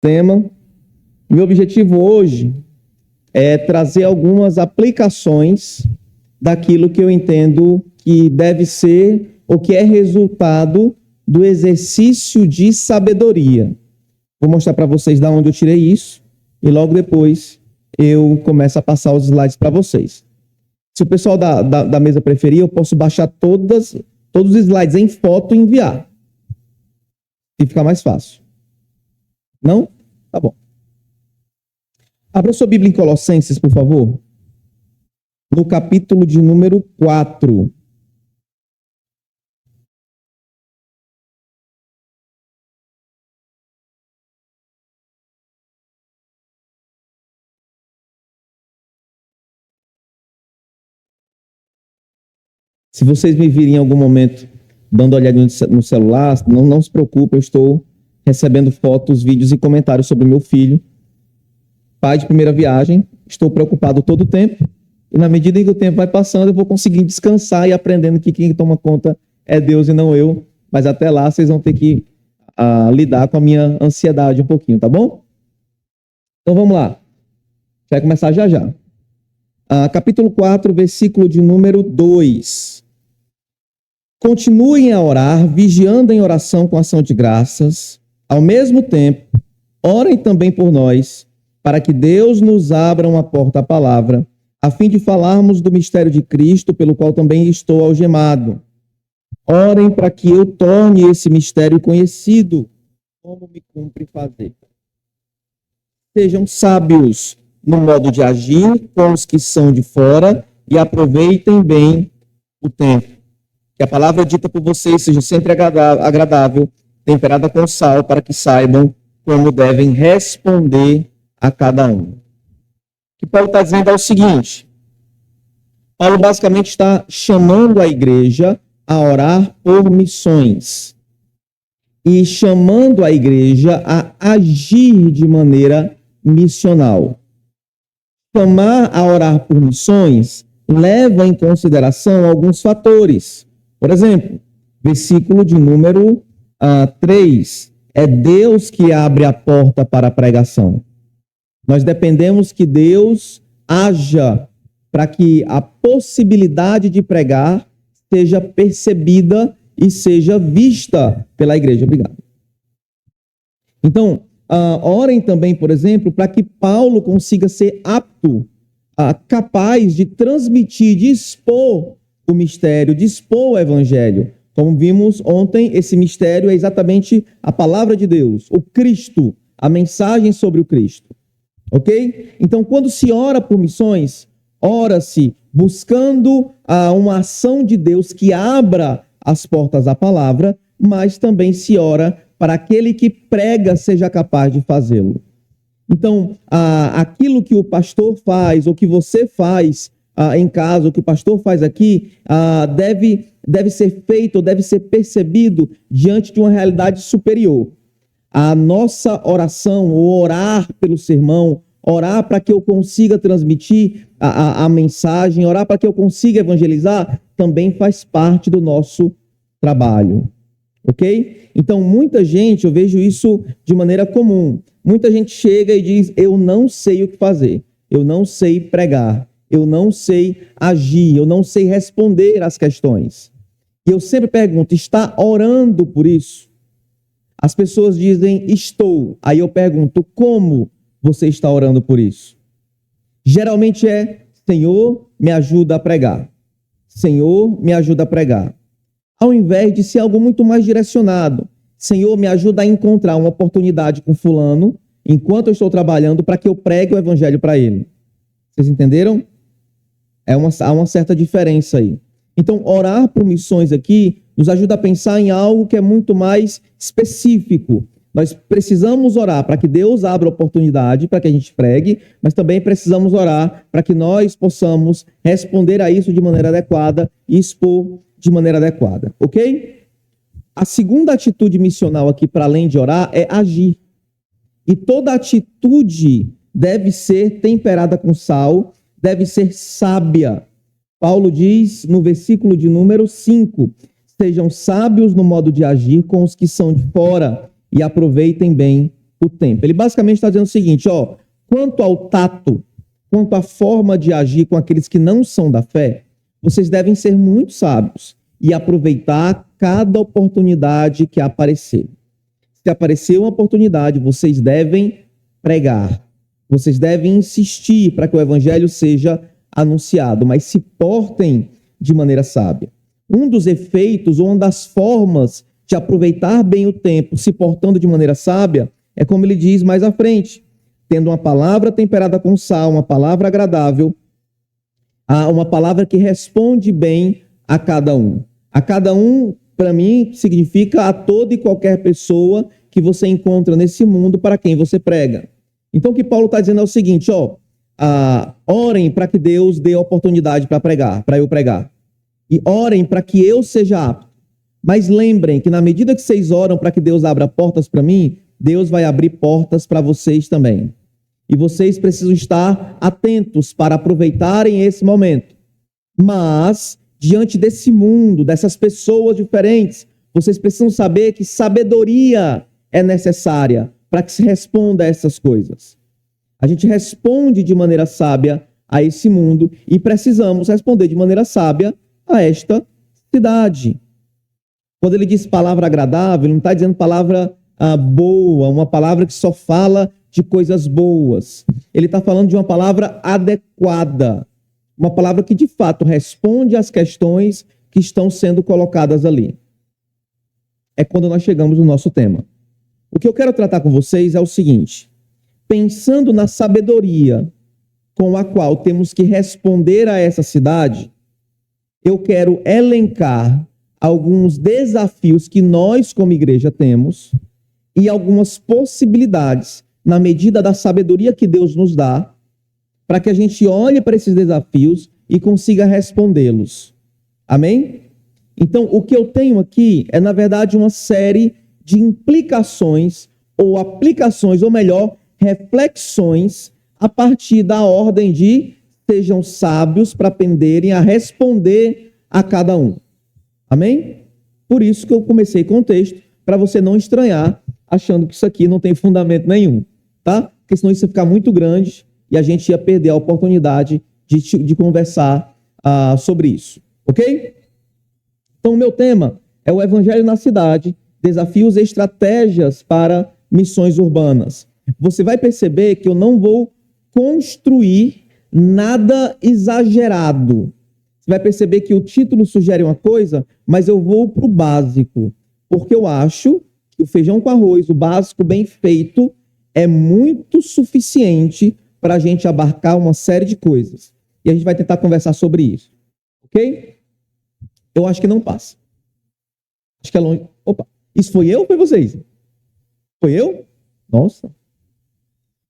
tema. Meu objetivo hoje é trazer algumas aplicações daquilo que eu entendo que deve ser ou que é resultado do exercício de sabedoria. Vou mostrar para vocês de onde eu tirei isso e logo depois eu começo a passar os slides para vocês. Se o pessoal da mesa preferir, eu posso baixar todos os slides em foto e enviar. E ficar mais fácil. Não? Tá bom. Abra sua Bíblia em Colossenses, por favor. No capítulo de número 4. Se vocês me virem em algum momento dando olhadinha no celular, não se preocupe, eu estou recebendo fotos, vídeos e comentários sobre meu filho, pai de primeira viagem. Estou preocupado todo o tempo e na medida em que o tempo vai passando, eu vou conseguir descansar e aprendendo que quem toma conta é Deus e não eu. Mas até lá, vocês vão ter que lidar com a minha ansiedade um pouquinho, tá bom? Então vamos lá. Vai começar já já. Capítulo 4, versículo de número 2. Continuem a orar, vigiando em oração com ação de graças. Ao mesmo tempo, orem também por nós, para que Deus nos abra uma porta à palavra, a fim de falarmos do mistério de Cristo, pelo qual também estou algemado. Orem para que eu torne esse mistério conhecido, como me cumpre fazer. Sejam sábios no modo de agir com os que são de fora e aproveitem bem o tempo. Que a palavra dita por vocês seja sempre agradável, temperada com sal, para que saibam como devem responder a cada um. O que Paulo está dizendo é o seguinte: Paulo basicamente está chamando a igreja a orar por missões e chamando a igreja a agir de maneira missional. Chamar a orar por missões leva em consideração alguns fatores. Por exemplo, versículo de número 3. É Deus que abre a porta para a pregação. Nós dependemos que Deus haja para que a possibilidade de pregar seja percebida e seja vista pela igreja. Obrigado. Então, orem também, por exemplo, para que Paulo consiga ser apto, capaz de transmitir, de expor o mistério, de expor o evangelho. Como vimos ontem, esse mistério é exatamente a palavra de Deus, o Cristo, a mensagem sobre o Cristo. Ok? Então, quando se ora por missões, ora-se buscando uma ação de Deus que abra as portas à palavra, mas também se ora para aquele que prega seja capaz de fazê-lo. Então, aquilo que o pastor faz, ou que você faz em casa, o que o pastor faz aqui, deve ser feito, ou deve ser percebido diante de uma realidade superior. A nossa oração, ou orar pelo sermão, orar para que eu consiga transmitir a mensagem, orar para que eu consiga evangelizar, também faz parte do nosso trabalho. Ok? Então, muita gente, eu vejo isso de maneira comum. Muita gente chega e diz: eu não sei o que fazer, eu não sei pregar, eu não sei agir, eu não sei responder às questões. E eu sempre pergunto: está orando por isso? As pessoas dizem: estou. Aí eu pergunto: como você está orando por isso? Geralmente é: Senhor, me ajuda a pregar. Senhor, me ajuda a pregar. Ao invés de ser algo muito mais direcionado: Senhor, me ajuda a encontrar uma oportunidade com fulano, enquanto eu estou trabalhando, para que eu pregue o evangelho para ele. Vocês entenderam? Há uma certa diferença aí. Então, orar por missões aqui nos ajuda a pensar em algo que é muito mais específico. Nós precisamos orar para que Deus abra oportunidade para que a gente pregue, mas também precisamos orar para que nós possamos responder a isso de maneira adequada e expor de maneira adequada, ok? A segunda atitude missional aqui, para além de orar, é agir. E toda atitude deve ser temperada com sal, deve ser sábia. Paulo diz no versículo de número 5, sejam sábios no modo de agir com os que são de fora e aproveitem bem o tempo. Ele basicamente está dizendo o seguinte, ó, quanto ao tato, quanto à forma de agir com aqueles que não são da fé, vocês devem ser muito sábios e aproveitar cada oportunidade que aparecer. Se aparecer uma oportunidade, vocês devem pregar. Vocês devem insistir para que o evangelho seja anunciado, mas se portem de maneira sábia. Um dos efeitos, ou uma das formas de aproveitar bem o tempo, se portando de maneira sábia, é como ele diz mais à frente, tendo uma palavra temperada com sal, uma palavra agradável, uma palavra que responde bem a cada um. A cada um, para mim, significa a toda e qualquer pessoa que você encontra nesse mundo para quem você prega. Então, o que Paulo está dizendo é o seguinte, ó, orem para que Deus dê oportunidade para pregar, para eu pregar. E orem para que eu seja apto. Mas lembrem que na medida que vocês oram para que Deus abra portas para mim, Deus vai abrir portas para vocês também. E vocês precisam estar atentos para aproveitarem esse momento. Mas, diante desse mundo, dessas pessoas diferentes, vocês precisam saber que sabedoria é necessária para que se responda a essas coisas. A gente responde de maneira sábia a esse mundo e precisamos responder de maneira sábia a esta cidade. Quando ele diz palavra agradável, ele não está dizendo palavra boa, uma palavra que só fala de coisas boas. Ele está falando de uma palavra adequada, uma palavra que de fato responde às questões que estão sendo colocadas ali. É quando nós chegamos no nosso tema. O que eu quero tratar com vocês é o seguinte: pensando na sabedoria com a qual temos que responder a essa cidade, eu quero elencar alguns desafios que nós, como igreja, temos e algumas possibilidades, na medida da sabedoria que Deus nos dá, para que a gente olhe para esses desafios e consiga respondê-los. Amém? Então, o que eu tenho aqui é, na verdade, uma série de implicações ou aplicações, ou melhor, reflexões a partir da ordem de sejam sábios para aprenderem a responder a cada um. Amém? Por isso que eu comecei com o texto, para você não estranhar, achando que isso aqui não tem fundamento nenhum, tá? Porque senão isso ia ficar muito grande e a gente ia perder a oportunidade de conversar sobre isso, ok? Então, o meu tema é o Evangelho na Cidade, desafios e estratégias para missões urbanas. Você vai perceber que eu não vou construir nada exagerado. Você vai perceber que o título sugere uma coisa, mas eu vou para o básico, porque eu acho que o feijão com arroz, o básico bem feito, é muito suficiente para a gente abarcar uma série de coisas. E a gente vai tentar conversar sobre isso, ok? Eu acho que não passa. Acho que é longe. Opa, isso foi eu ou foi vocês? Foi eu? Nossa.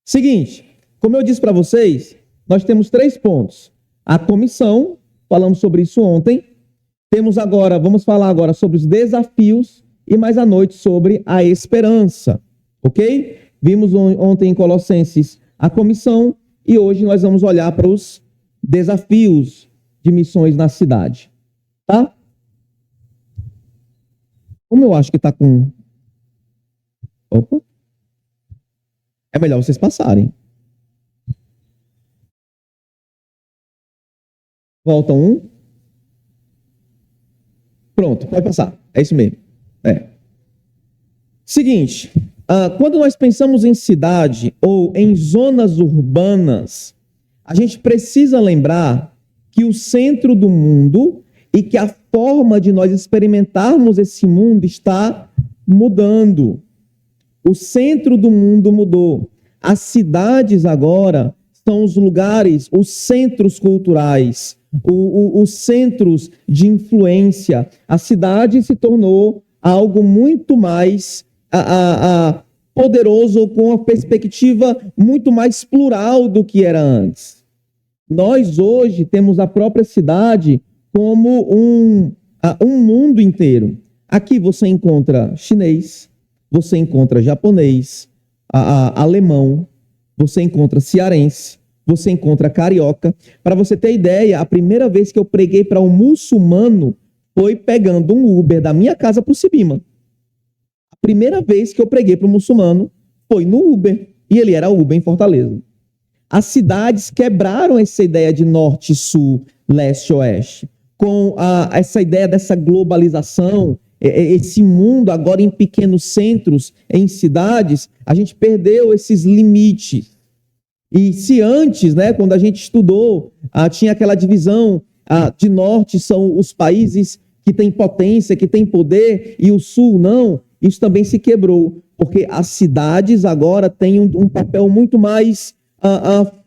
Seguinte, como eu disse para vocês, nós temos 3 pontos. A comissão, falamos sobre isso ontem. Vamos falar agora sobre os desafios e mais à noite sobre a esperança, ok? Vimos ontem em Colossenses a comissão e hoje nós vamos olhar para os desafios de missões na cidade, tá? Como eu acho que está com... Opa! É melhor vocês passarem. Volta um. Pronto, pode passar. É isso mesmo. Seguinte, quando nós pensamos em cidade ou em zonas urbanas, a gente precisa lembrar que o centro do mundo e que a forma de nós experimentarmos esse mundo está mudando. O centro do mundo mudou. As cidades agora são os lugares, os centros culturais, os centros de influência. A cidade se tornou algo muito mais poderoso, com uma perspectiva muito mais plural do que era antes. Nós hoje temos a própria cidade como um mundo inteiro. Aqui você encontra chinês, você encontra japonês, alemão, você encontra cearense, você encontra carioca. Para você ter ideia, a primeira vez que eu preguei para um muçulmano foi pegando um Uber da minha casa para o Cibima. A primeira vez que eu preguei para um muçulmano Foi no Uber. E ele era Uber em Fortaleza. As cidades quebraram essa ideia de norte, sul, leste, oeste. Com essa ideia dessa globalização, esse mundo agora em pequenos centros, em cidades, a gente perdeu esses limites. E se antes, né, quando a gente estudou, tinha aquela divisão, de norte são os países que têm potência, que têm poder, e o sul não, isso também se quebrou, porque as cidades agora têm um papel muito mais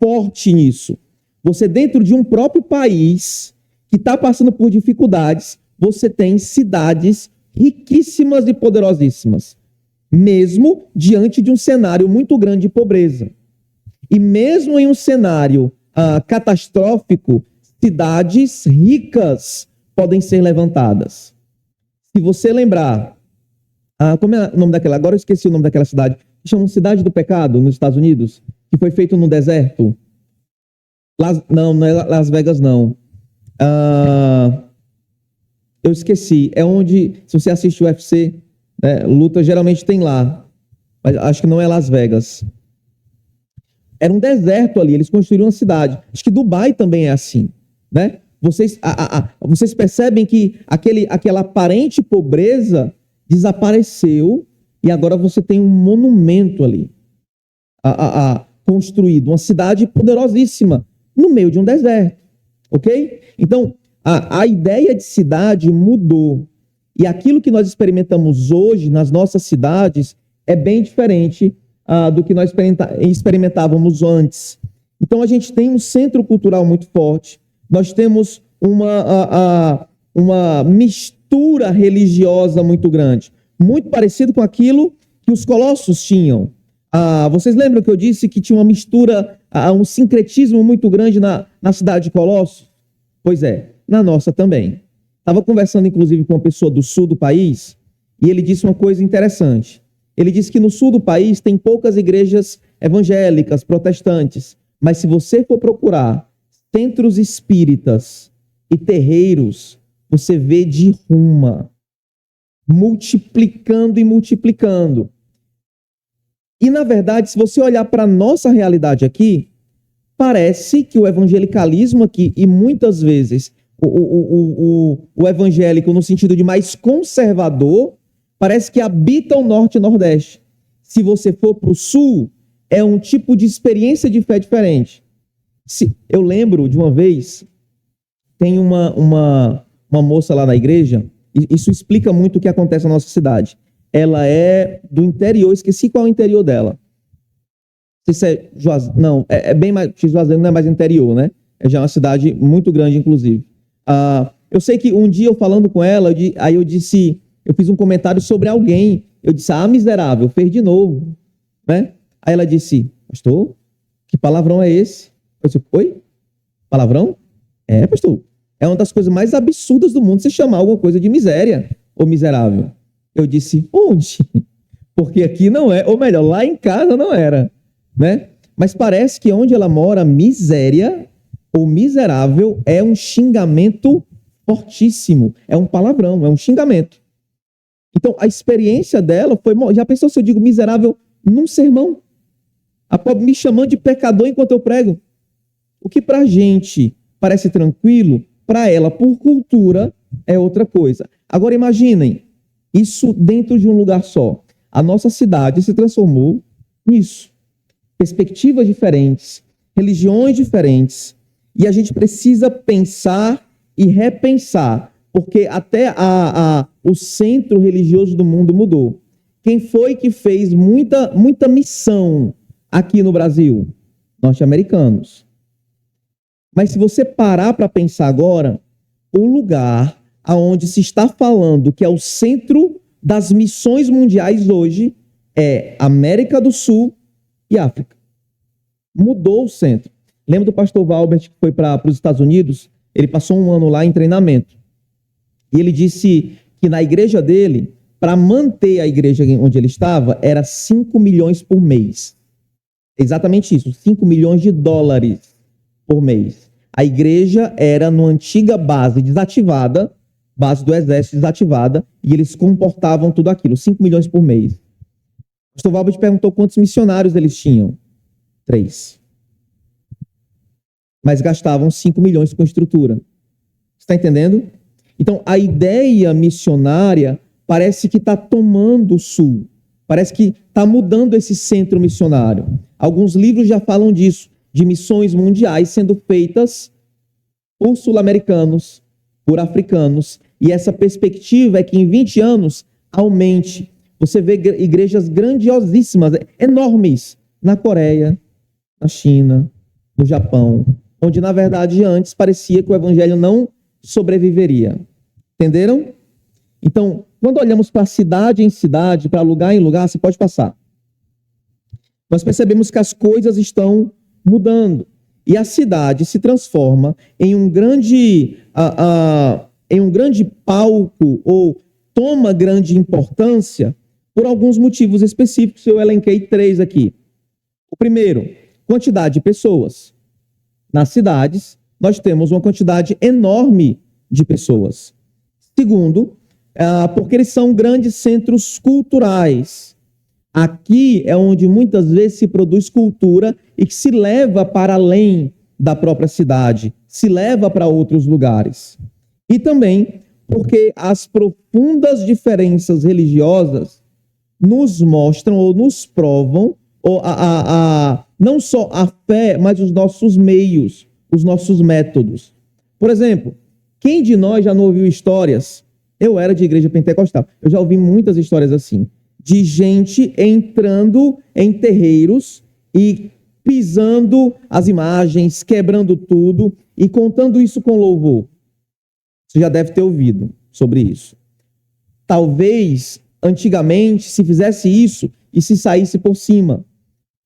forte nisso. Você, dentro de um próprio país que está passando por dificuldades, você tem cidades riquíssimas e poderosíssimas, mesmo diante de um cenário muito grande de pobreza. E mesmo em um cenário catastrófico, cidades ricas podem ser levantadas. Se você lembrar, como é o nome daquela? Agora eu esqueci o nome daquela cidade. Chama Cidade do Pecado, nos Estados Unidos, que foi feito no deserto. Não é Las Vegas, não. Eu esqueci. É onde, se você assiste o UFC, né, luta geralmente tem lá. Mas acho que não é Las Vegas. Era um deserto ali, eles construíram uma cidade. Acho que Dubai também é assim, né? Vocês percebem que aquela aparente pobreza desapareceu e agora você tem um monumento ali construído, uma cidade poderosíssima no meio de um deserto, ok? Então, a ideia de cidade mudou e aquilo que nós experimentamos hoje nas nossas cidades é bem diferente do que nós experimentávamos antes. Então, a gente tem um centro cultural muito forte, nós temos uma mistura religiosa muito grande, muito parecido com aquilo que os colossos tinham. Vocês lembram que eu disse que tinha uma mistura, um sincretismo muito grande na cidade de Colossos? Pois é, na nossa também. Estava conversando, inclusive, com uma pessoa do sul do país, e ele disse uma coisa interessante. Ele disse que no sul do país tem poucas igrejas evangélicas, protestantes, mas se você for procurar centros espíritas e terreiros, você vê de ruma, multiplicando e multiplicando. E, na verdade, se você olhar para a nossa realidade aqui, parece que o evangelicalismo aqui, e muitas vezes o evangélico no sentido de mais conservador, parece que habita o norte e nordeste. Se você for para o sul, é um tipo de experiência de fé diferente. Eu lembro de uma vez, tem uma moça lá na igreja, e isso explica muito o que acontece na nossa cidade. Ela é do interior, esqueci qual é o interior dela. Não sei se é Juazeiro, não, é bem mais, Juazeiro não é mais interior, né? É já uma cidade muito grande, inclusive. Eu sei que um dia eu falando com ela, aí eu fiz um comentário sobre alguém, eu disse, miserável, fez de novo, né? Aí ela disse, pastor, que palavrão é esse? Eu disse, oi? Palavrão? É, pastor, é uma das coisas mais absurdas do mundo você chamar alguma coisa de miséria ou miserável. Eu disse, onde? Porque aqui não é, ou melhor, lá em casa não era, né? Mas parece que onde ela mora, miséria ou miserável é um xingamento fortíssimo, é um palavrão, é um xingamento. Então, a experiência dela foi... Já pensou se eu digo miserável num sermão? A pobre me chamando de pecador enquanto eu prego. O que pra gente parece tranquilo, para ela, por cultura, é outra coisa. Agora, imaginem, isso dentro de um lugar só. A nossa cidade se transformou nisso. Perspectivas diferentes, religiões diferentes. E a gente precisa pensar e repensar, porque até o centro religioso do mundo mudou. Quem foi que fez muita missão aqui no Brasil? Norte-americanos. Mas se você parar para pensar agora, o lugar aonde se está falando que é o centro das missões mundiais hoje é América do Sul e África. Mudou o centro. Lembra do pastor Valbert que foi para os Estados Unidos? Ele passou um ano lá em treinamento. E ele disse que na igreja dele, para manter a igreja onde ele estava, era 5 milhões por mês. Exatamente isso, 5 milhões de dólares por mês. A igreja era numa antiga base desativada, base do exército desativada, e eles comportavam tudo aquilo, 5 milhões por mês. O pastor Valbert perguntou quantos missionários eles tinham. 3. Mas gastavam 5 milhões com estrutura. Você está entendendo? Então, a ideia missionária parece que está tomando o sul. Parece que está mudando esse centro missionário. Alguns livros já falam disso, de missões mundiais sendo feitas por sul-americanos, por africanos. E essa perspectiva é que em 20 anos aumente. Você vê igrejas grandiosíssimas, enormes, na Coreia, na China, no Japão, onde, na verdade, antes parecia que o evangelho não sobreviveria. Entenderam? Então, quando olhamos para cidade em cidade, para lugar em lugar, você pode passar. Nós percebemos que as coisas estão mudando. E a cidade se transforma em um grande palco, ou toma grande importância por alguns motivos específicos. Eu elenquei 3 aqui. O primeiro, quantidade de pessoas. Nas cidades, nós temos uma quantidade enorme de pessoas. Segundo, porque eles são grandes centros culturais. Aqui é onde muitas vezes se produz cultura e que se leva para além da própria cidade, se leva para outros lugares. E também porque as profundas diferenças religiosas nos mostram ou nos provam não só a fé, mas os nossos meios, os nossos métodos. Por exemplo, quem de nós já não ouviu histórias? Eu era de igreja pentecostal. Eu já ouvi muitas histórias assim, de gente entrando em terreiros e pisando as imagens, quebrando tudo e contando isso com louvor. Você já deve ter ouvido sobre isso. Talvez, antigamente, se fizesse isso e se saísse por cima.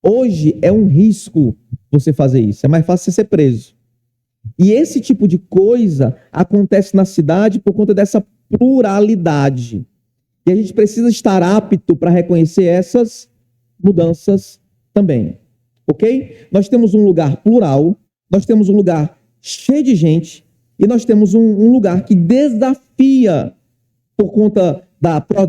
Hoje é um risco você fazer isso. É mais fácil você ser preso. E esse tipo de coisa acontece na cidade por conta dessa pluralidade. E a gente precisa estar apto para reconhecer essas mudanças também. Ok? Nós temos um lugar plural, nós temos um lugar cheio de gente, e nós temos um lugar que desafia, por conta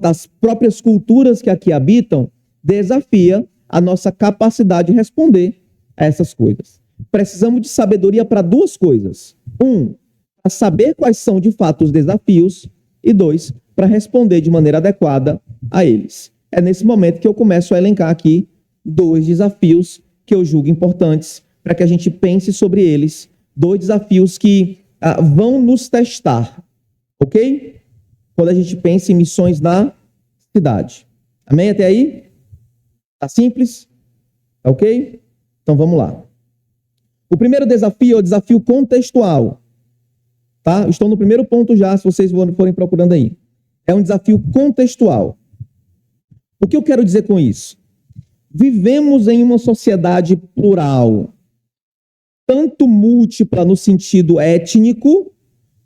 das próprias culturas que aqui habitam, desafia a nossa capacidade de responder a essas coisas. Precisamos de sabedoria para 2 coisas. 1, para saber quais são de fato os desafios, e 2, para responder de maneira adequada a eles. É nesse momento que eu começo a elencar aqui 2 desafios que eu julgo importantes para que a gente pense sobre eles. 2 desafios que vão nos testar, ok? Quando a gente pensa em missões na cidade. Amém? Até aí? Tá simples? Ok? Então vamos lá. O primeiro desafio é o desafio contextual. Tá? Estou no primeiro ponto já, se vocês forem procurando aí. É um desafio contextual. O que eu quero dizer com isso? Vivemos em uma sociedade plural, tanto múltipla no sentido étnico,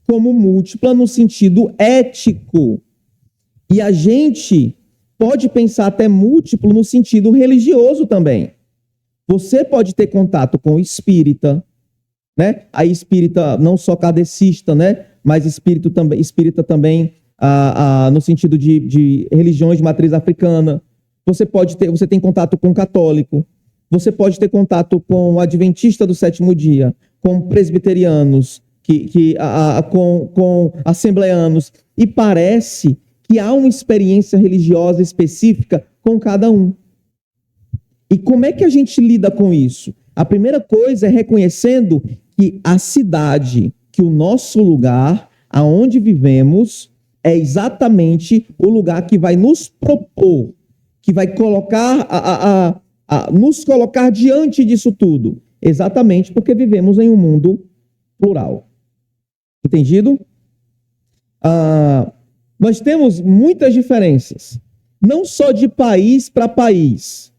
como múltipla no sentido ético. E a gente pode pensar até múltiplo no sentido religioso também. Você pode ter contato com espírita, né? A espírita não só kardecista, né? Mas espírita também no sentido de religiões de matriz africana. Você tem contato com católico, você pode ter contato com adventista do 7º dia, com presbiterianos, com assembleanos, e parece que há uma experiência religiosa específica com cada um. E como é que a gente lida com isso? A primeira coisa é reconhecendo que a cidade, que o nosso lugar, aonde vivemos, é exatamente o lugar que vai nos propor, que vai nos colocar diante disso tudo, exatamente porque vivemos em um mundo plural. Entendido? Nós temos muitas diferenças, não só de país para país,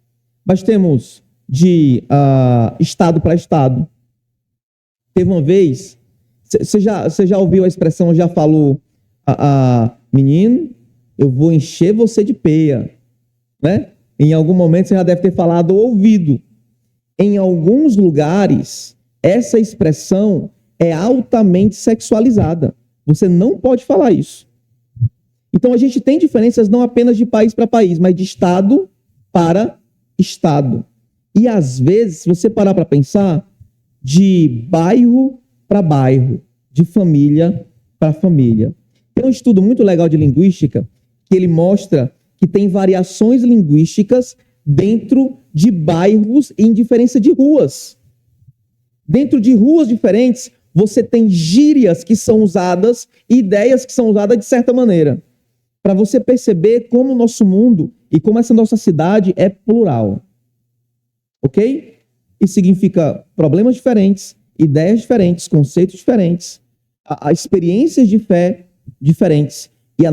mas temos de estado para estado. Teve uma vez, você já ouviu a expressão, já falou, menino, eu vou encher você de peia, né? Em algum momento você já deve ter falado ou ouvido. Em alguns lugares, essa expressão é altamente sexualizada. Você não pode falar isso. Então a gente tem diferenças não apenas de país para país, mas de estado para estado. E às vezes, se você parar para pensar, de bairro para bairro, de família para família. Tem um estudo muito legal de linguística que ele mostra que tem variações linguísticas dentro de bairros em diferença de ruas. Dentro de ruas diferentes, você tem gírias que são usadas e ideias que são usadas de certa maneira. Para você perceber como o nosso mundo e como essa nossa cidade é plural. Ok? Isso significa problemas diferentes, ideias diferentes, conceitos diferentes, experiências de fé diferentes. E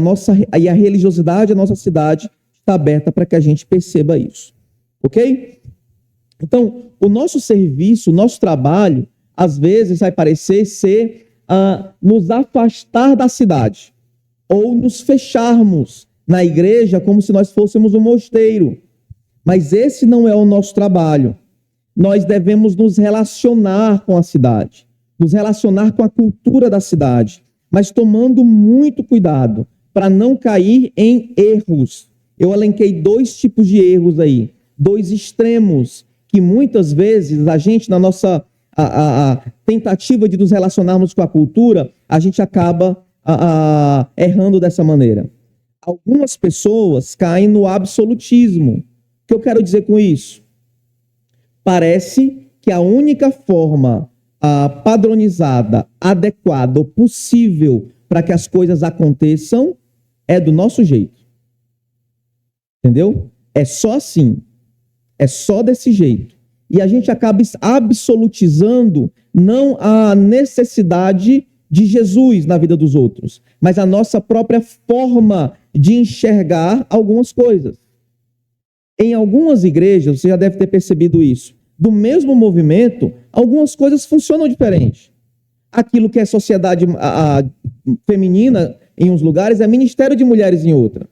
a religiosidade da nossa cidade está aberta para que a gente perceba isso. Ok? Então, o nosso serviço, o nosso trabalho, às vezes vai parecer ser nos afastar da cidade ou nos fecharmos na igreja como se nós fôssemos um mosteiro. Mas esse não é o nosso trabalho. Nós devemos nos relacionar com a cidade, nos relacionar com a cultura da cidade, mas tomando muito cuidado para não cair em erros. Eu elenquei 2 tipos de erros aí, 2 extremos, que muitas vezes a gente, na nossa tentativa de nos relacionarmos com a cultura, a gente acaba errando dessa maneira. Algumas pessoas caem no absolutismo. O que eu quero dizer com isso? Parece que a única forma padronizada, adequada ou possível para que as coisas aconteçam é do nosso jeito. Entendeu? É só assim. É só desse jeito. E a gente acaba absolutizando não a necessidade de Jesus na vida dos outros, mas a nossa própria forma de enxergar algumas coisas. Em algumas igrejas, você já deve ter percebido isso, do mesmo movimento, algumas coisas funcionam diferente. Aquilo que é sociedade feminina em uns lugares é ministério de mulheres em outra.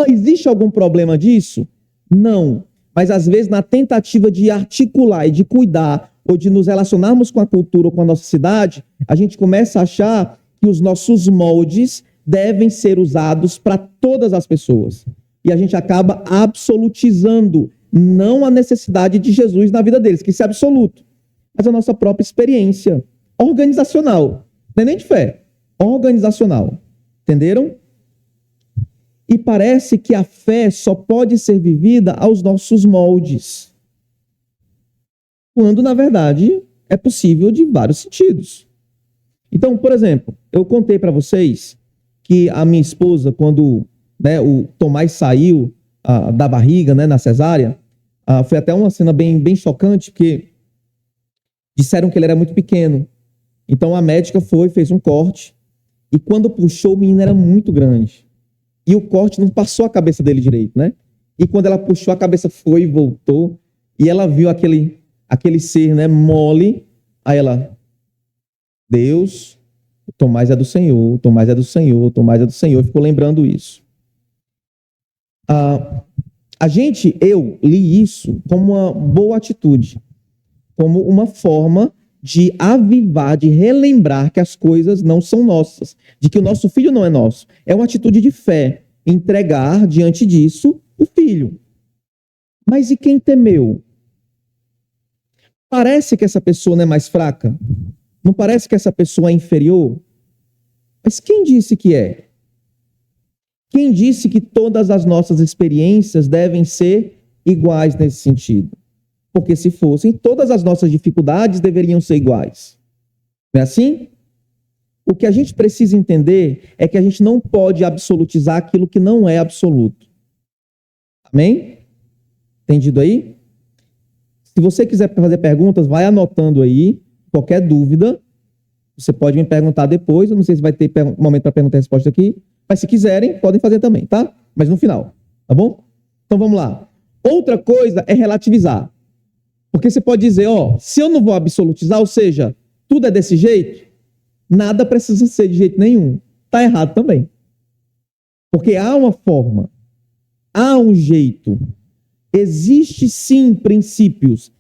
Existe algum problema disso? Não. Mas às vezes na tentativa de articular e de cuidar ou de nos relacionarmos com a cultura ou com a nossa cidade, a gente começa a achar que os nossos moldes devem ser usados para todas as pessoas. E a gente acaba absolutizando não a necessidade de Jesus na vida deles, que isso é absoluto, mas a nossa própria experiência organizacional. Não é nem de fé, organizacional. Entenderam? E parece que a fé só pode ser vivida aos nossos moldes. Quando, na verdade, é possível de vários sentidos. Então, por exemplo, eu contei para vocês que a minha esposa, quando o Tomás saiu da barriga, na cesárea, foi até uma cena bem chocante, porque disseram que ele era muito pequeno. Então, a médica fez um corte, e quando puxou, o menino era muito grande. E o corte não passou a cabeça dele direito, né? E quando ela puxou, a cabeça foi e voltou. E ela viu aquele ser, mole. Aí ela, Deus, o Tomás é do Senhor, o Tomás é do Senhor, o Tomás é do Senhor. Ficou lembrando isso. Eu li isso como uma boa atitude. Como uma forma de avivar, de relembrar que as coisas não são nossas, de que o nosso filho não é nosso. É uma atitude de fé, entregar diante disso o filho. Mas e quem temeu? Parece que essa pessoa não é mais fraca? Não parece que essa pessoa é inferior? Mas quem disse que é? Quem disse que todas as nossas experiências devem ser iguais nesse sentido? Porque se fossem, todas as nossas dificuldades deveriam ser iguais. Não é assim? O que a gente precisa entender é que a gente não pode absolutizar aquilo que não é absoluto. Amém? Entendido aí? Se você quiser fazer perguntas, vai anotando aí. Qualquer dúvida, você pode me perguntar depois. Eu não sei se vai ter momento para pergunta e resposta aqui. Mas se quiserem, podem fazer também, tá? Mas no final, tá bom? Então vamos lá. Outra coisa é relativizar. Porque você pode dizer, se eu não vou absolutizar, ou seja, tudo é desse jeito, nada precisa ser de jeito nenhum. Está errado também. Porque há uma forma, há um jeito. Existem princípios.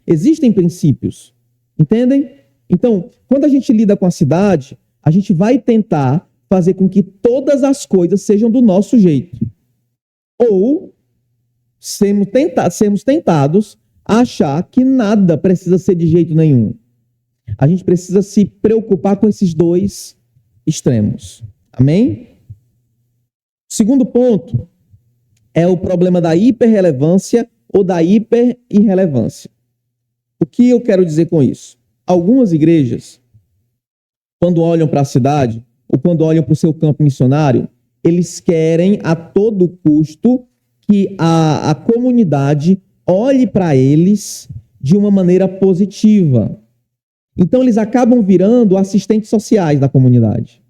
Entendem? Então, quando a gente lida com a cidade, a gente vai tentar fazer com que todas as coisas sejam do nosso jeito. Ou sermos tentados a achar que nada precisa ser de jeito nenhum. A gente precisa se preocupar com esses dois extremos. Amém? Segundo ponto é o problema da hiperrelevância ou da hiperirrelevância. O que eu quero dizer com isso? Algumas igrejas, quando olham para a cidade, ou quando olham para o seu campo missionário, eles querem a todo custo que a comunidade olhe para eles de uma maneira positiva. Então, eles acabam virando assistentes sociais da comunidade.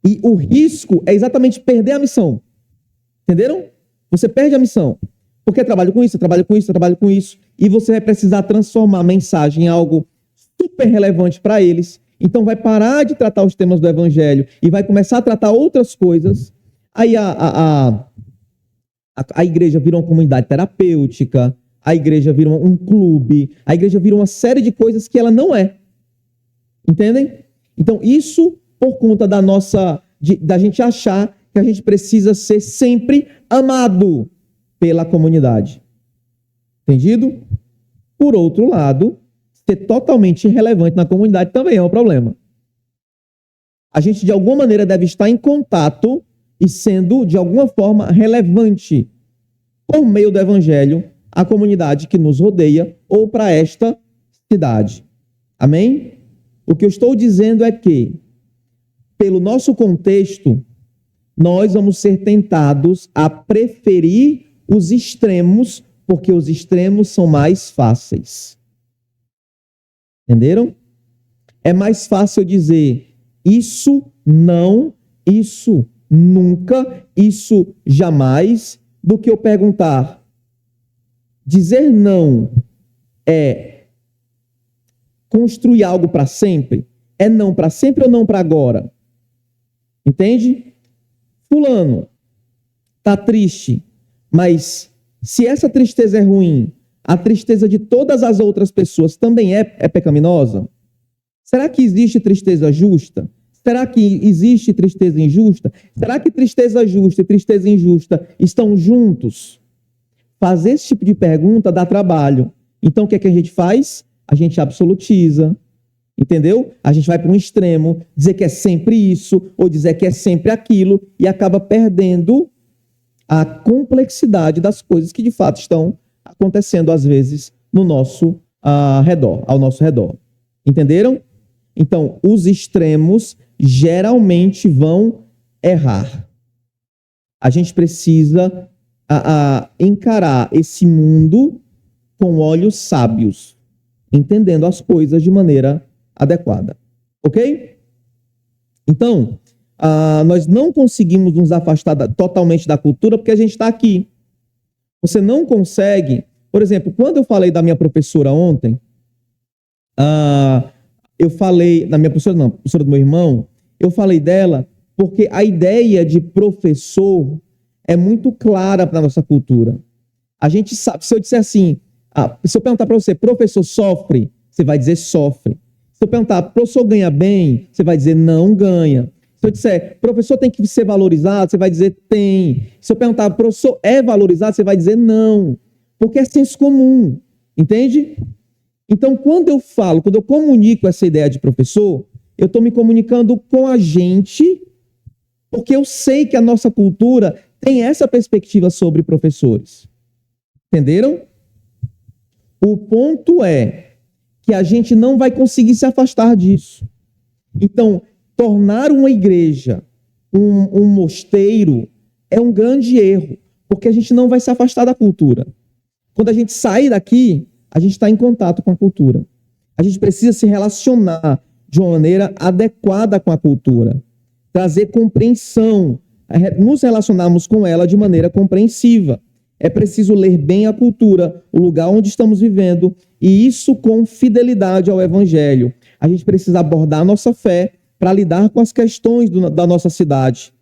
E o risco é exatamente perder a missão. Entenderam? Você perde a missão. Porque trabalho com isso, trabalho com isso, trabalho com isso. E você vai precisar transformar a mensagem em algo super relevante para eles. Então, vai parar de tratar os temas do evangelho e vai começar a tratar outras coisas. Aí a igreja vira uma comunidade terapêutica, a igreja vira um clube, a igreja vira uma série de coisas que ela não é. Entendem? Então, isso por conta da gente achar que a gente precisa ser sempre amado pela comunidade. Entendido? Por outro lado, ser totalmente irrelevante na comunidade também é um problema. A gente, de alguma maneira, deve estar em contato e sendo, de alguma forma, relevante por meio do evangelho à comunidade que nos rodeia ou para esta cidade. Amém? O que eu estou dizendo é que, pelo nosso contexto, nós vamos ser tentados a preferir os extremos, porque os extremos são mais fáceis. Entenderam? É mais fácil dizer isso não, isso nunca, isso jamais, do que eu perguntar. Dizer não é construir algo para sempre? É não para sempre ou não para agora? Entende? Fulano está triste, mas se essa tristeza é ruim, a tristeza de todas as outras pessoas também é pecaminosa? Será que existe tristeza justa? Será que existe tristeza injusta? Será que tristeza justa e tristeza injusta estão juntos? Fazer esse tipo de pergunta dá trabalho. Então, o que é que a gente faz? A gente absolutiza. Entendeu? A gente vai para um extremo, dizer que é sempre isso, ou dizer que é sempre aquilo, e acaba perdendo a complexidade das coisas que de fato estão acontecendo, às vezes, no nosso redor, ao nosso redor. Entenderam? Então, os extremos geralmente vão errar. A gente precisa encarar esse mundo com olhos sábios, entendendo as coisas de maneira adequada. Ok? Então, nós não conseguimos nos afastar totalmente da cultura porque a gente está aqui. Você não consegue... Por exemplo, quando eu falei da minha professora ontem, eu falei... Da minha professora, não, professora do meu irmão, eu falei dela porque a ideia de professor é muito clara para a nossa cultura. A gente sabe, se eu disser assim, se eu perguntar para você, professor sofre? Você vai dizer sofre. Se eu perguntar, professor ganha bem? Você vai dizer não ganha. Se eu disser, professor tem que ser valorizado? Você vai dizer tem. Se eu perguntar, professor é valorizado? Você vai dizer não. Porque é senso comum. Entende? Então, quando eu comunico essa ideia de professor, eu estou me comunicando com a gente, porque eu sei que a nossa cultura tem essa perspectiva sobre professores. Entenderam? O ponto é que a gente não vai conseguir se afastar disso. Então, tornar uma igreja um mosteiro é um grande erro, porque a gente não vai se afastar da cultura. Quando a gente sair daqui, a gente está em contato com a cultura. A gente precisa se relacionar de uma maneira adequada com a cultura, trazer compreensão, nos relacionarmos com ela de maneira compreensiva. É preciso ler bem a cultura, o lugar onde estamos vivendo, e isso com fidelidade ao evangelho. A gente precisa abordar a nossa fé para lidar com as questões da nossa cidade,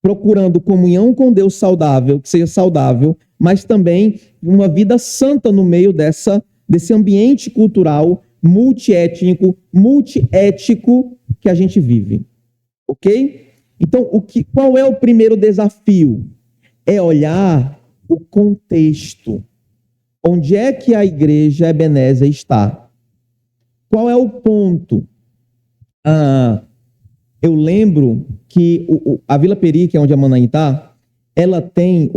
procurando comunhão com Deus saudável, que seja saudável, mas também uma vida santa no meio desse ambiente cultural multiétnico, multiético que a gente vive. Ok? Então, qual é o primeiro desafio? É olhar o contexto. Onde é que a igreja Ebenezer está? Qual é o ponto? Eu lembro que a Vila Peri, que é onde a Manaim está, ela tem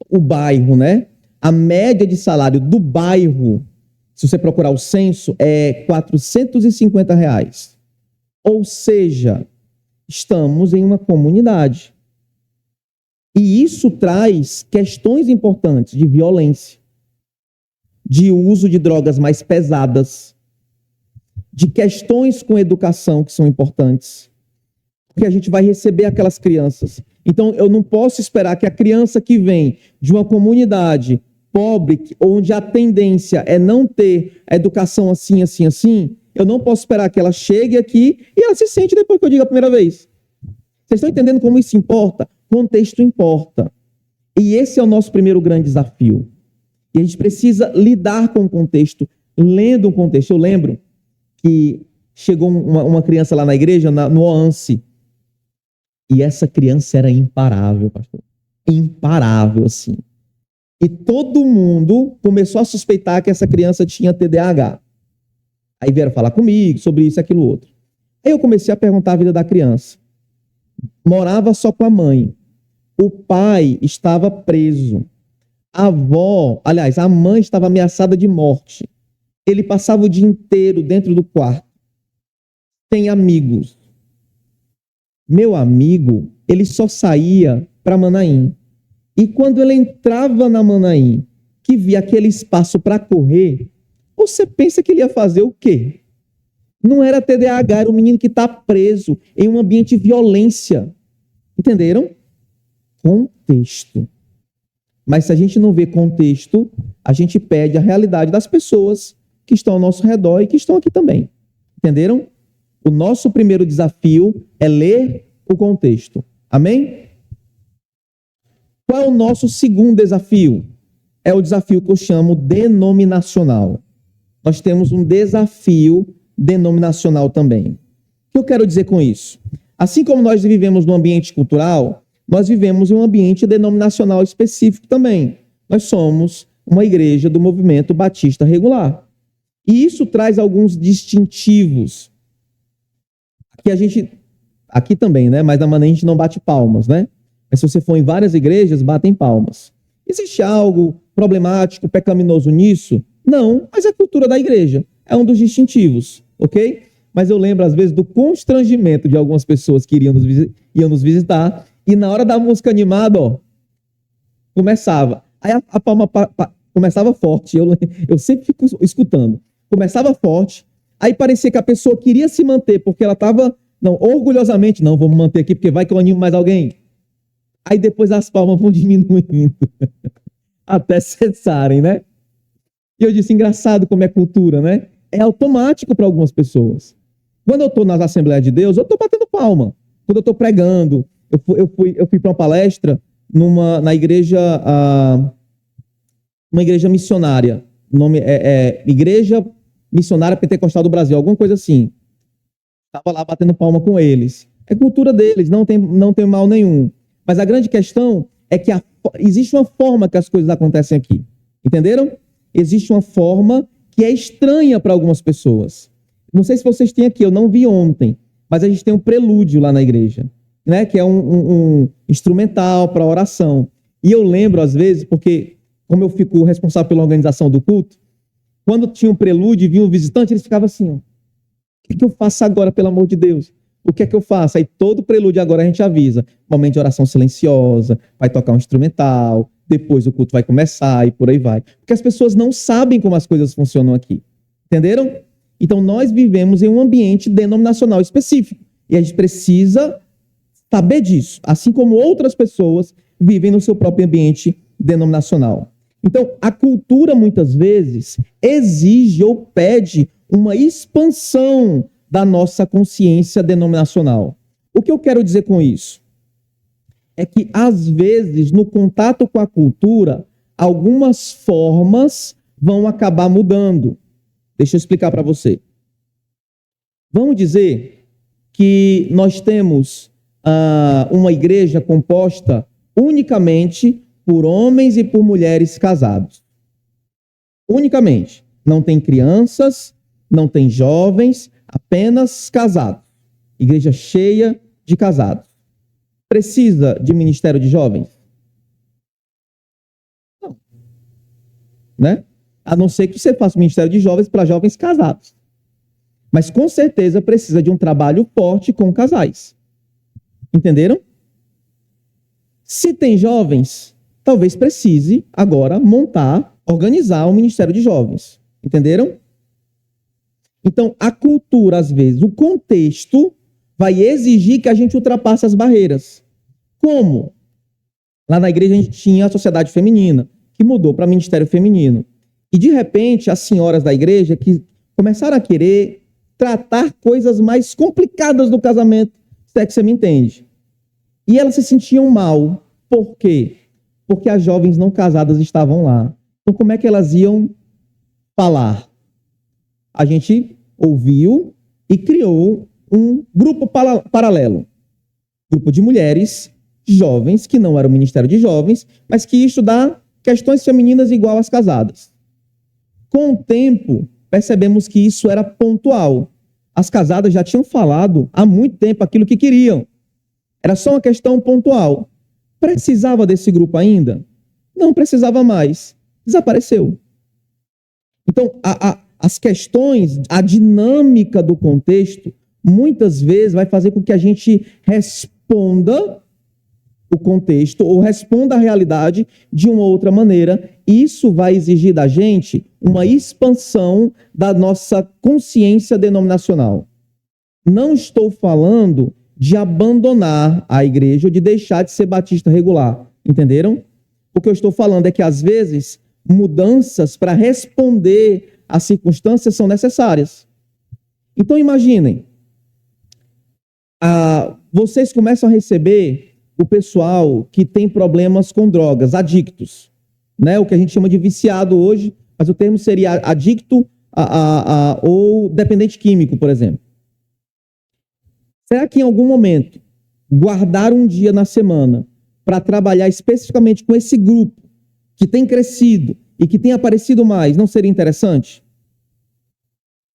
o bairro, né? A média de salário do bairro, se você procurar o censo, é R$ 450. Ou seja, estamos em uma comunidade. E isso traz questões importantes de violência, de uso de drogas mais pesadas, de questões com educação que são importantes, porque a gente vai receber aquelas crianças. Então, eu não posso esperar que a criança que vem de uma comunidade pobre, onde a tendência é não ter a educação assim, assim, assim, eu não posso esperar que ela chegue aqui e ela se sente depois que eu digo a primeira vez. Vocês estão entendendo como isso importa? Contexto importa. E esse é o nosso primeiro grande desafio. E a gente precisa lidar com o contexto, lendo o contexto. Eu lembro que chegou uma criança lá na igreja, no OANSE, e essa criança era imparável, pastor. Imparável, assim. E todo mundo começou a suspeitar que essa criança tinha TDAH. Aí vieram falar comigo sobre isso e aquilo outro. Aí eu comecei a perguntar a vida da criança. Morava só com a mãe. O pai estava preso. A mãe estava ameaçada de morte. Ele passava o dia inteiro dentro do quarto. Tem amigos. Meu amigo, ele só saía para Manaim. E quando ele entrava na Manaim, que via aquele espaço para correr, você pensa que ele ia fazer o quê? Não era TDAH, era um menino que está preso em um ambiente de violência. Entenderam? Contexto. Mas se a gente não vê contexto, a gente perde a realidade das pessoas que estão ao nosso redor e que estão aqui também. Entenderam? O nosso primeiro desafio é ler o contexto. Amém? Qual é o nosso segundo desafio? É o desafio que eu chamo denominacional. Nós temos um desafio denominacional também. O que eu quero dizer com isso? Assim como nós vivemos num ambiente cultural, nós vivemos em um ambiente denominacional específico também. Nós somos uma igreja do movimento batista regular. E isso traz alguns distintivos. Aqui também, né? Mas na Manaim a gente não bate palmas, né? Mas se você for em várias igrejas, batem palmas. Existe algo problemático, pecaminoso nisso? Não, mas é a cultura da igreja. É um dos distintivos, ok? Mas eu lembro, às vezes, do constrangimento de algumas pessoas que iam nos visitar e na hora da música animada, começava. Aí a palma começava forte, eu sempre fico escutando. Começava forte, aí parecia que a pessoa queria se manter, porque ela estava, orgulhosamente, vamos manter aqui, porque vai que eu animo mais alguém. Aí depois as palmas vão diminuindo, até cessarem, né? E eu disse, engraçado como é cultura, né? É automático para algumas pessoas. Quando eu estou nas Assembleias de Deus, eu estou batendo palma. Quando eu estou pregando, eu fui para uma palestra na igreja, uma igreja missionária. O nome é Igreja Missionária Pentecostal do Brasil, alguma coisa assim. Estava lá batendo palma com eles. É cultura deles, não tem mal nenhum. Mas a grande questão é que existe uma forma que as coisas acontecem aqui. Entenderam? Existe uma forma que é estranha para algumas pessoas. Não sei se vocês têm aqui, eu não vi ontem, mas a gente tem um prelúdio lá na igreja, né? Que é um instrumental para oração. E eu lembro, às vezes, porque como eu fico responsável pela organização do culto, quando tinha um prelúdio e vinha um visitante, eles ficavam assim, o que eu faço agora, pelo amor de Deus? O que é que eu faço? Aí todo prelúdio agora a gente avisa. Momento de oração silenciosa, vai tocar um instrumental, depois o culto vai começar e por aí vai. Porque as pessoas não sabem como as coisas funcionam aqui. Entenderam? Então nós vivemos em um ambiente denominacional específico. E a gente precisa saber disso. Assim como outras pessoas vivem no seu próprio ambiente denominacional. Então a cultura muitas vezes exige ou pede uma expansão da nossa consciência denominacional. O que eu quero dizer com isso? É que, às vezes, no contato com a cultura, algumas formas vão acabar mudando. Deixa eu explicar para você. Vamos dizer que nós temos uma igreja composta unicamente por homens e por mulheres casados. Unicamente. Não tem crianças, não tem jovens, apenas casados. Igreja cheia de casados. Precisa de ministério de jovens? Não. Né? A não ser que você faça o ministério de jovens para jovens casados. Mas com certeza precisa de um trabalho forte com casais. Entenderam? Se tem jovens, talvez precise agora montar, organizar um ministério de jovens. Entenderam? Então, a cultura, às vezes, o contexto vai exigir que a gente ultrapasse as barreiras. Como? Lá na igreja a gente tinha a sociedade feminina, que mudou para ministério feminino. E, de repente, as senhoras da igreja que começaram a querer tratar coisas mais complicadas do casamento, se é que você me entende. E elas se sentiam mal. Por quê? Porque as jovens não casadas estavam lá. Então, como é que elas iam falar? A gente ouviu e criou um grupo paralelo. Grupo de mulheres jovens, que não era o Ministério de Jovens, mas que ia estudar questões femininas igual às casadas. Com o tempo, percebemos que isso era pontual. As casadas já tinham falado há muito tempo aquilo que queriam. Era só uma questão pontual. Precisava desse grupo ainda? Não precisava mais. Desapareceu. Então, as questões, a dinâmica do contexto, muitas vezes vai fazer com que a gente responda o contexto ou responda a realidade de uma outra maneira. Isso vai exigir da gente uma expansão da nossa consciência denominacional. Não estou falando de abandonar a igreja ou de deixar de ser batista regular. Entenderam? O que eu estou falando é que, às vezes, mudanças para responder às circunstâncias são necessárias. Então, imaginem, vocês começam a receber o pessoal que tem problemas com drogas, adictos, né? O que a gente chama de viciado hoje, mas o termo seria adicto ou dependente químico, por exemplo. Será que em algum momento guardar um dia na semana para trabalhar especificamente com esse grupo que tem crescido e que tem aparecido mais não seria interessante?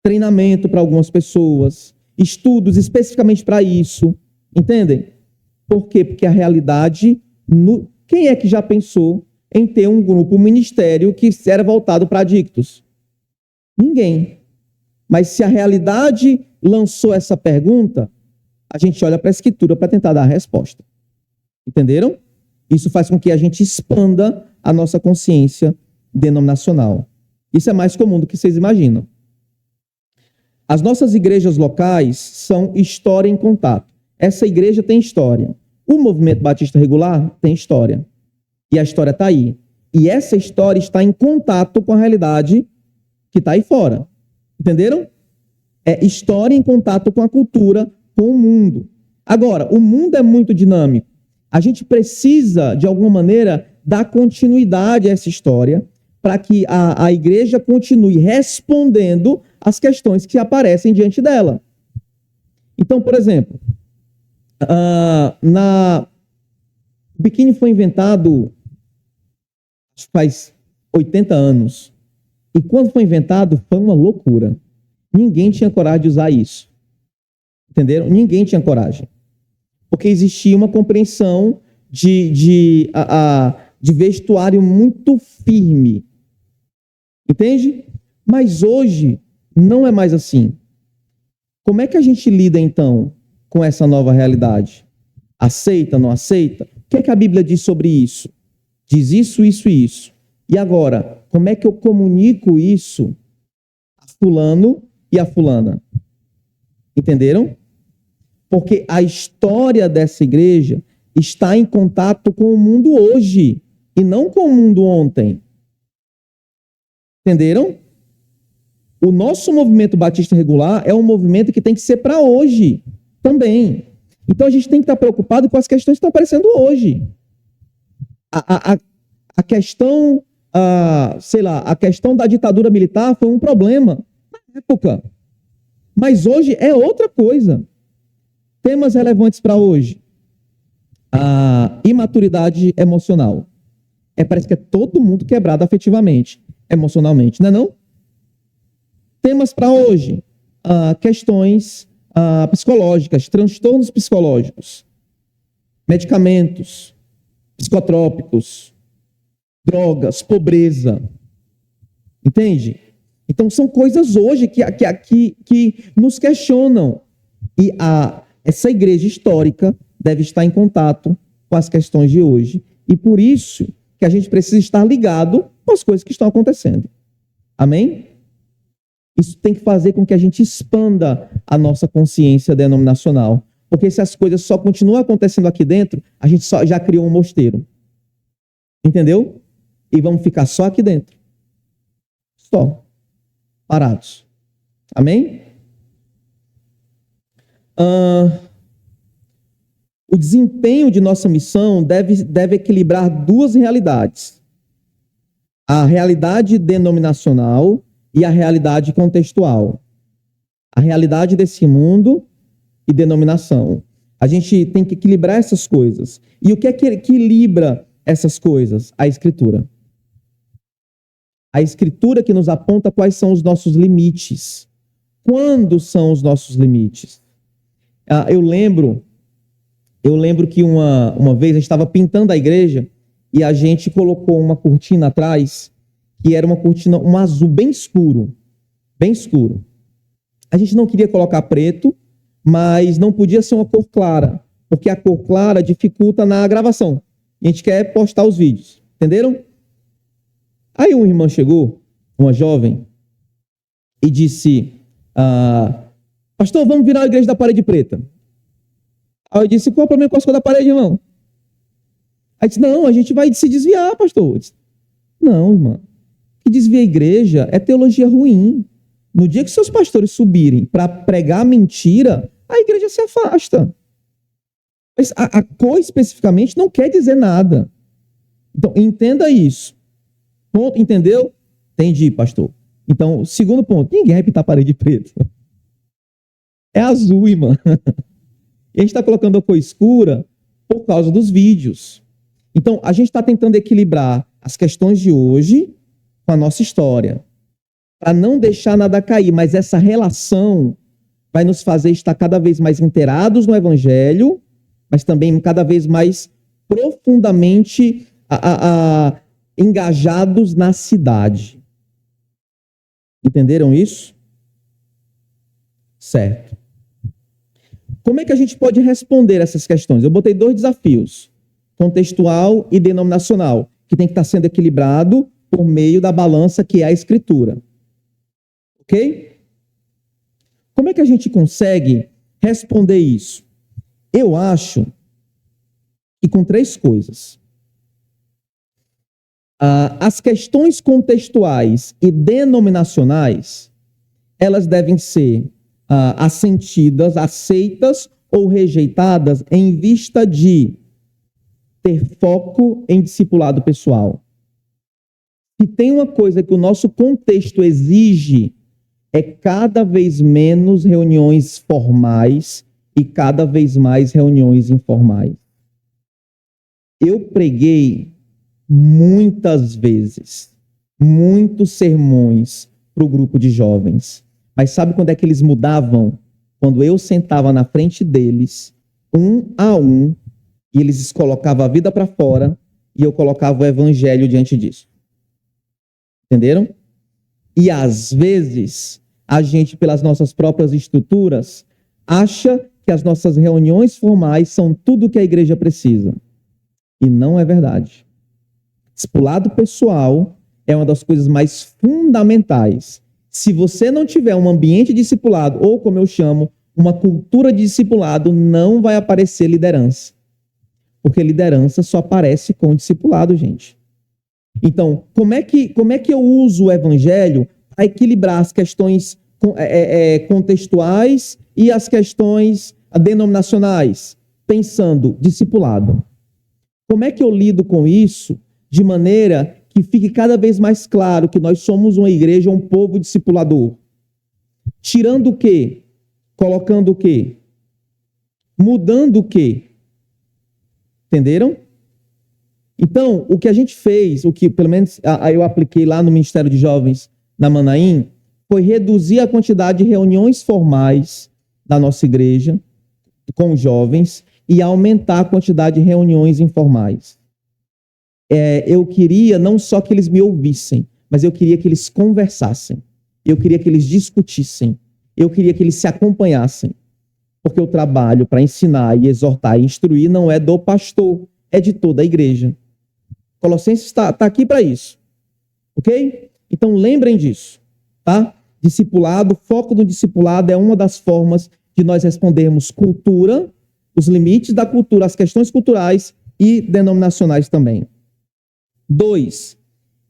Treinamento para algumas pessoas, estudos especificamente para isso, entendem? Por quê? Porque a realidade... Quem é que já pensou em ter um grupo, um ministério que era voltado para adictos? Ninguém. Mas se a realidade lançou essa pergunta, a gente olha para a Escritura para tentar dar a resposta. Entenderam? Isso faz com que a gente expanda a nossa consciência denominacional. Isso é mais comum do que vocês imaginam. As nossas igrejas locais são história em contato. Essa igreja tem história. O movimento batista regular tem história. E a história está aí. E essa história está em contato com a realidade que está aí fora. Entenderam? É história em contato com a cultura, com o mundo. Agora, o mundo é muito dinâmico. A gente precisa, de alguma maneira, dar continuidade a essa história para que a igreja continue respondendo às questões que aparecem diante dela. Então, por exemplo, o biquíni foi inventado faz 80 anos. E quando foi inventado, foi uma loucura. Ninguém tinha coragem de usar isso. Entenderam? Ninguém tinha coragem. Porque existia uma compreensão de vestuário muito firme. Entende? Mas hoje não é mais assim. Como é que a gente lida, então, com essa nova realidade? Aceita, não aceita? O que é que a Bíblia diz sobre isso? Diz isso, isso e isso. E agora, como é que eu comunico isso a fulano e a fulana? Entenderam? Porque a história dessa igreja está em contato com o mundo hoje e não com o mundo ontem. Entenderam? O nosso movimento batista regular é um movimento que tem que ser para hoje também. Então a gente tem que estar preocupado com as questões que estão aparecendo hoje. A questão, a questão da ditadura militar foi um problema na época. Mas hoje é outra coisa. Temas relevantes para hoje. A imaturidade emocional. Parece que é todo mundo quebrado afetivamente, emocionalmente, não é não? Temas para hoje, questões psicológicas, transtornos psicológicos, medicamentos, psicotrópicos, drogas, pobreza. Entende? Então são coisas hoje que nos questionam. E essa igreja histórica deve estar em contato com as questões de hoje. E por isso que a gente precisa estar ligado com as coisas que estão acontecendo. Amém? Isso tem que fazer com que a gente expanda a nossa consciência denominacional. Porque se as coisas só continuam acontecendo aqui dentro, a gente já criou um mosteiro. Entendeu? E vamos ficar só aqui dentro. Só. Parados. Amém? O desempenho de nossa missão deve equilibrar duas realidades. A realidade denominacional e a realidade contextual. A realidade desse mundo e denominação. A gente tem que equilibrar essas coisas. E o que é que equilibra essas coisas? A Escritura. A Escritura que nos aponta quais são os nossos limites. Quando são os nossos limites? Eu lembro que uma vez a gente estava pintando a igreja e a gente colocou uma cortina atrás, que era uma cortina, um azul bem escuro. Bem escuro. A gente não queria colocar preto, mas não podia ser uma cor clara, porque a cor clara dificulta na gravação. A gente quer postar os vídeos. Entenderam? Aí uma irmã chegou, uma jovem, e disse, pastor, vamos virar a igreja da parede preta. Aí eu disse, qual é o problema com as cores da parede, irmão? Aí disse, não, a gente vai se desviar, pastor. Eu disse, não, irmã, que desvia a igreja é teologia ruim. No dia que seus pastores subirem para pregar mentira, a igreja se afasta. Mas a cor especificamente não quer dizer nada. Então, entenda isso. Ponto, entendeu? Entendi, pastor. Então, segundo ponto, ninguém vai pintar a parede preta. É azul, irmã. E a gente está colocando a cor escura por causa dos vídeos. Então, a gente está tentando equilibrar as questões de hoje com a nossa história, para não deixar nada cair, mas essa relação vai nos fazer estar cada vez mais inteirados no Evangelho, mas também cada vez mais profundamente engajados na cidade. Entenderam isso? Certo. Como é que a gente pode responder essas questões? Eu botei 2 desafios, contextual e denominacional, que tem que estar sendo equilibrado por meio da balança que é a Escritura. Ok? Como é que a gente consegue responder isso? Eu acho que com 3 coisas. As questões contextuais e denominacionais, elas devem ser assentidas, aceitas ou rejeitadas em vista de ter foco em discipulado pessoal. Se tem uma coisa que o nosso contexto exige, é cada vez menos reuniões formais e cada vez mais reuniões informais. Eu preguei muitas vezes, muitos sermões para o grupo de jovens. Mas sabe quando é que eles mudavam? Quando eu sentava na frente deles, um a um, e eles colocavam a vida para fora e eu colocava o evangelho diante disso. Entenderam? E às vezes, a gente, pelas nossas próprias estruturas, acha que as nossas reuniões formais são tudo que a igreja precisa. E não é verdade. Discipulado pessoal é uma das coisas mais fundamentais. Se você não tiver um ambiente discipulado, ou como eu chamo, uma cultura de discipulado, não vai aparecer liderança. Porque liderança só aparece com o discipulado, gente. Então, como é que eu uso o evangelho para equilibrar as questões contextuais e as questões denominacionais? Pensando, discipulado. Como é que eu lido com isso de maneira que fique cada vez mais claro que nós somos uma igreja, um povo discipulador? Tirando o quê? Colocando o quê? Mudando o quê? Entenderam? Então, o que a gente fez, o que pelo menos eu apliquei lá no Ministério de Jovens, na Manaim, foi reduzir a quantidade de reuniões formais da nossa igreja com os jovens e aumentar a quantidade de reuniões informais. Eu queria não só que eles me ouvissem, mas eu queria que eles conversassem. Eu queria que eles discutissem. Eu queria que eles se acompanhassem. Porque o trabalho para ensinar e exortar e instruir não é do pastor, é de toda a igreja. Colossenses está aqui para isso. Ok? Então lembrem disso. Tá? Discipulado, foco do discipulado é uma das formas de nós respondermos cultura, os limites da cultura, as questões culturais e denominacionais também. 2.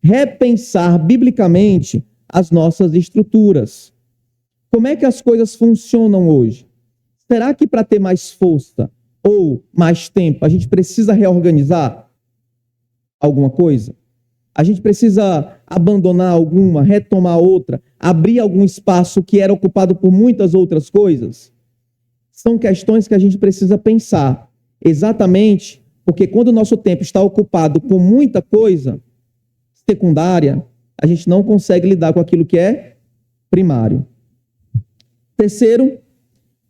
Repensar biblicamente as nossas estruturas. Como é que as coisas funcionam hoje? Será que para ter mais força ou mais tempo a gente precisa reorganizar alguma coisa? A gente precisa abandonar alguma, retomar outra, abrir algum espaço que era ocupado por muitas outras coisas? São questões que a gente precisa pensar, exatamente porque quando o nosso tempo está ocupado com muita coisa secundária, a gente não consegue lidar com aquilo que é primário. 3,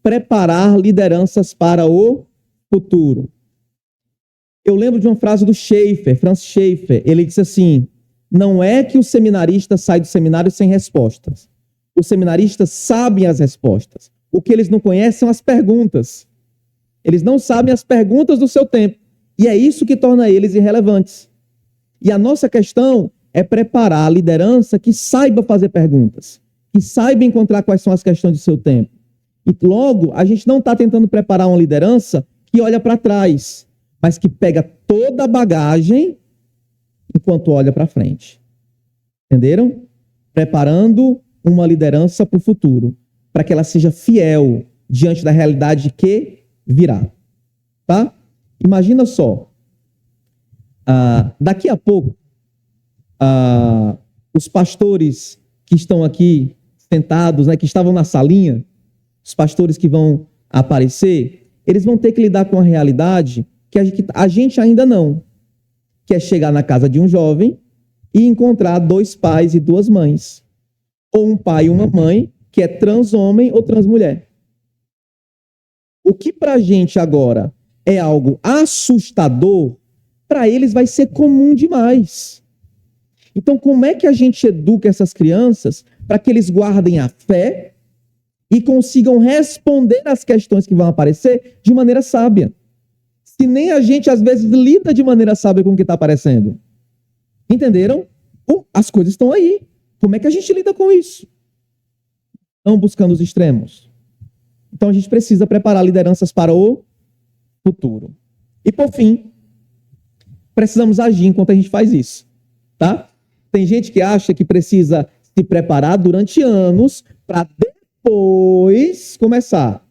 preparar lideranças para o futuro. Eu lembro de uma frase do Schaeffer, Francis Schaeffer. Ele disse assim: não é que o seminarista sai do seminário sem respostas. Os seminaristas sabem as respostas. O que eles não conhecem são as perguntas. Eles não sabem as perguntas do seu tempo. E é isso que torna eles irrelevantes. E a nossa questão é preparar a liderança que saiba fazer perguntas, que saiba encontrar quais são as questões do seu tempo. E logo, a gente não está tentando preparar uma liderança que olha para trás, mas que pega toda a bagagem enquanto olha para frente. Entenderam? Preparando uma liderança para o futuro, para que ela seja fiel diante da realidade que virá. Tá? Imagina só, daqui a pouco, os pastores que estão aqui sentados, né, que estavam na salinha, os pastores que vão aparecer, eles vão ter que lidar com a realidade que a gente ainda não, que é chegar na casa de um jovem e encontrar 2 pais e 2 mães, ou um pai e uma mãe que é transhomem ou transmulher. O que para a gente agora é algo assustador, para eles vai ser comum demais. Então, como é que a gente educa essas crianças para que eles guardem a fé e consigam responder às questões que vão aparecer de maneira sábia? Se nem a gente, às vezes, lida de maneira sábia com o que está aparecendo. Entenderam? As coisas estão aí. Como é que a gente lida com isso? Não buscando os extremos. Então, a gente precisa preparar lideranças para o futuro. E, por fim, precisamos agir enquanto a gente faz isso. Tá? Tem gente que acha que precisa se preparar durante anos para depois começar.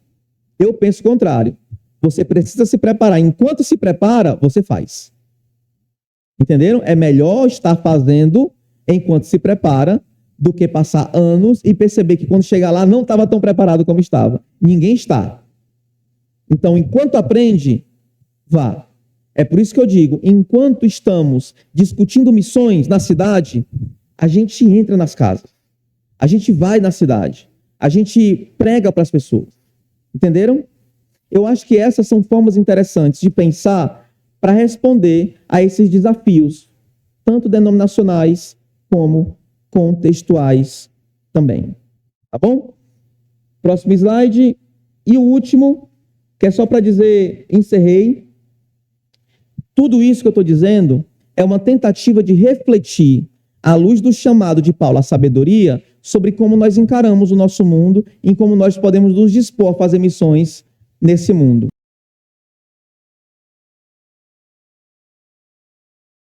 Eu penso o contrário. Você precisa se preparar. Enquanto se prepara, você faz. Entenderam? É melhor estar fazendo enquanto se prepara do que passar anos e perceber que quando chegar lá não estava tão preparado como estava. Ninguém está. Então, enquanto aprende, vá. É por isso que eu digo, enquanto estamos discutindo missões na cidade, a gente entra nas casas. A gente vai na cidade. A gente prega para as pessoas. Entenderam? Eu acho que essas são formas interessantes de pensar para responder a esses desafios, tanto denominacionais como contextuais também. Tá bom? Próximo slide. E o último, que é só para dizer, encerrei. Tudo isso que eu estou dizendo é uma tentativa de refletir, à luz do chamado de Paulo à sabedoria, sobre como nós encaramos o nosso mundo e como nós podemos nos dispor a fazer missões nesse mundo.